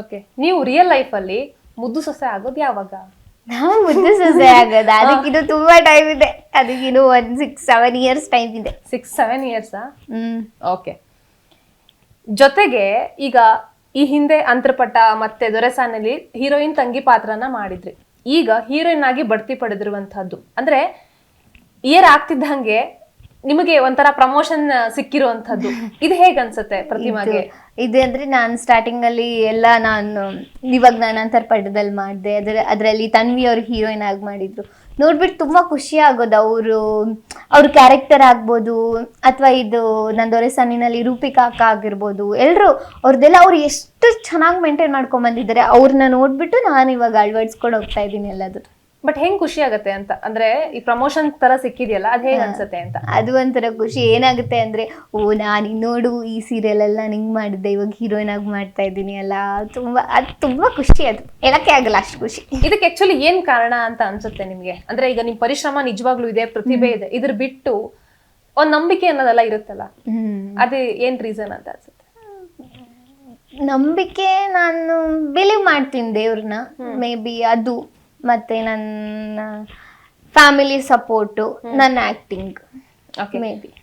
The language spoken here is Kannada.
ಓಕೆ, ನೀವು ರಿಯಲ್ ಲೈಫ್ ಅಲ್ಲಿ ಮುದ್ದು ಸೊಸೆ ಆಗೋದು ಯಾವಾಗ? ನಾವು ಮುದ್ದು ಸೊಸೆ ಆಗೋದು ಅದಕ್ಕಿದು ತುಂಬಾ ಟೈಮ್ ಇದೆ. ಅದಕ್ಕಿದು 1-6-7 ಇಯರ್ಸ್ ಟೈಮ್ ಇದೆ. 6-7 ಇಯರ್ಸಾ? ಓಕೆ. ಜೊತೆಗೆ ಈಗ ಈ ಹಿಂದೆ ಅಂತರ್ಪಟ ಮತ್ತೆ ದೊರೆಸಾನಲ್ಲಿ ಹೀರೋಯಿನ್ ತಂಗಿ ಪಾತ್ರನ ಮಾಡಿದ್ರಿ. ಈಗ ಹೀರೋಯಿನ್ ಆಗಿ ಬಡ್ತಿ ಪಡೆದಿರುವಂತಹದ್ದು ಅಂದ್ರೆ ಇಯರ್ ಆಗ್ತಿದ್ದಂಗೆ ನಿಮಗೆ ಒಂಥರ ಪ್ರಮೋಷನ್ ಸಿಕ್ಕಿರುವಂತಹದ್ದು, ಇದು ಹೇಗ್ ಅನ್ಸುತ್ತೆ ಪ್ರತಿಮಾಗೆ? ಇದು ಅಂದ್ರೆ ನಾನು ಸ್ಟಾರ್ಟಿಂಗ್ ಅಲ್ಲಿ ಎಲ್ಲ ಇವಾಗ ನಾನು ಅಂತರ್ಪಟದಲ್ಲಿ ಮಾಡಿದೆ. ಅದರಲ್ಲಿ ತನ್ವಿ ಅವ್ರು ಹೀರೋಯಿನ್ ಆಗಿ ಮಾಡಿದ್ರು. ನೋಡ್ಬಿಟ್ಟು ತುಂಬಾ ಖುಷಿ ಆಗೋದು. ಅವ್ರ ಕ್ಯಾರೆಕ್ಟರ್ ಆಗ್ಬೋದು, ಅಥವಾ ಇದು ನನ್ನ ದೊರೆಸಾನಿನಲ್ಲಿ ರೂಪಿಕಾ ಅಕ್ಕ ಆಗಿರ್ಬೋದು, ಎಲ್ರು ಅವ್ರದ್ದೆಲ್ಲ ಅವ್ರು ಎಷ್ಟು ಚೆನ್ನಾಗಿ ಮೇಂಟೈನ್ ಮಾಡ್ಕೊಂಡ್ ಬಂದಿದ್ದಾರೆ. ಅವ್ರನ್ನ ನೋಡ್ಬಿಟ್ಟು ನಾನು ಇವಾಗ ಅಳವಡಿಸ್ಕೊಂಡು ಹೋಗ್ತಾ ಇದ್ದೀನಿ ಎಲ್ಲದು. ಬಟ್ ಹೆಂಗ್ ಖುಷಿ ಆಗತ್ತೆ ಅಂತ ಅಂದ್ರೆ, ಈ ಪ್ರಮೋಷನ್ ತರ ಸಿಕ್ಕಿದೆಯಲ್ಲ, ಅದ್ ಹೇಗ್ ಅನ್ಸುತ್ತೆ ಅಂತ? ಅದು ಒಂಥರ ಖುಷಿ. ಏನಾಗುತ್ತೆ ಅಂದ್ರೆ, ನಾನು ನೋಡು ಈ ಸೀರಿಯಲ್ ಎಲ್ಲ ನಾನು ಹಿಂಗ್ ಮಾಡಿದ್ದೆ, ಇವಾಗ ಹೀರೋಯಿನ್ ಆಗಿ ಮಾಡ್ತಾ ಇದ್ದೀನಿ ಅಲ್ಲ, ತುಂಬಾ ಖುಷಿ. ಅದು ಹೇಳಕ್ಕೆ ಆಗಲ್ಲ, ಅಷ್ಟು ಖುಷಿ. ಇದಕ್ಕೆ ಆಕ್ಚುಲಿ ಏನ್ ಕಾರಣ ಅಂತ ಅನ್ಸುತ್ತೆ ನಿಮ್ಗೆ? ಅಂದ್ರೆ ಈಗ ನಿಮ್ ಪರಿಶ್ರಮ ನಿಜವಾಗ್ಲೂ ಇದೆ, ಪ್ರತಿಭೆ ಇದೆ, ಇದ್ರ ಬಿಟ್ಟು ಒಂದ್ ನಂಬಿಕೆ ಅನ್ನೋದೆಲ್ಲ ಇರುತ್ತಲ್ಲ, ಅದು ಏನ್ ರೀಸನ್ ಅಂತ ಅನ್ಸುತ್ತೆ? ನಂಬಿಕೆ, ನಾನು ಬಿಲೀವ್ ಮಾಡ್ತೀನಿ ದೇವ್ರನ್ನ, ಮೇ ಬಿ ಅದು. ಮತ್ತೆ ನನ್ನ ಫ್ಯಾಮಿಲಿ ಸಪೋರ್ಟು, ನನ್ನ ಆಕ್ಟಿಂಗ್, ಮೇ ಬಿ.